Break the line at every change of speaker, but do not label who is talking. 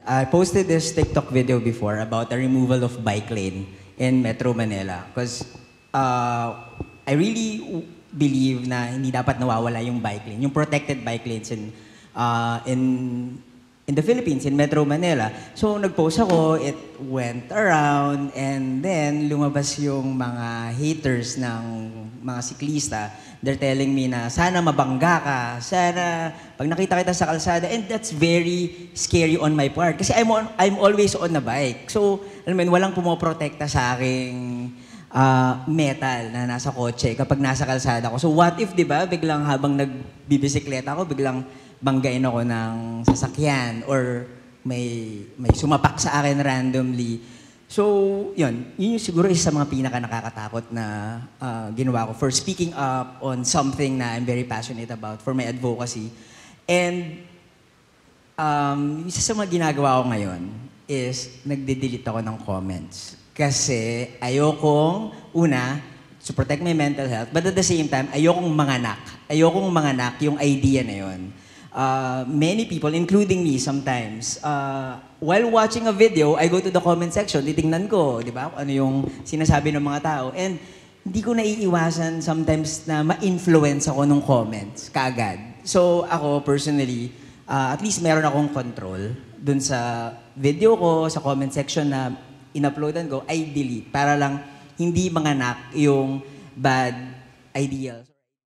I posted this TikTok video before about the removal of bike lane in Metro Manila. Because I really believe na hindi dapat nawawala yung bike lane, yung protected bike lanes in the Philippines, in Metro Manila. So nag-post ako, it went around, and then lumabas yung mga haters ng mga siklista. They're telling me na sana mabangga ka, sana pag nakita kita sa kalsada, and that's very scary on my part. Kasi I'm always on a bike. So, alam mo yun, walang pumoprotekta sa aking metal na nasa kotse kapag nasa kalsada ko. So what if, di ba, biglang habang nagbibisikleta ako, biglang banggain ako ng sasakyan or may sumapak sa akin randomly. So, yun yung siguro isa sa mga pinaka nakakatakot na ginawa ko for speaking up on something na I'm very passionate about for my advocacy. And isa sa mga ginagawa ko ngayon is nagde-delete ako ng comments. Kasi ayokong, una, to protect my mental health, but at the same time, ayokong manganak. Ayokong manganak yung idea na yun. Many people, including me sometimes, while watching a video, I go to the comment section, titingnan ko, di ba, ano yung sinasabi ng mga tao. And hindi ko naiiwasan sometimes na ma-influence ako ng comments kaagad. So ako personally, at least meron akong control dun sa video ko, sa comment section na in-uploadan ko, I delete para lang hindi manganak yung bad ideals.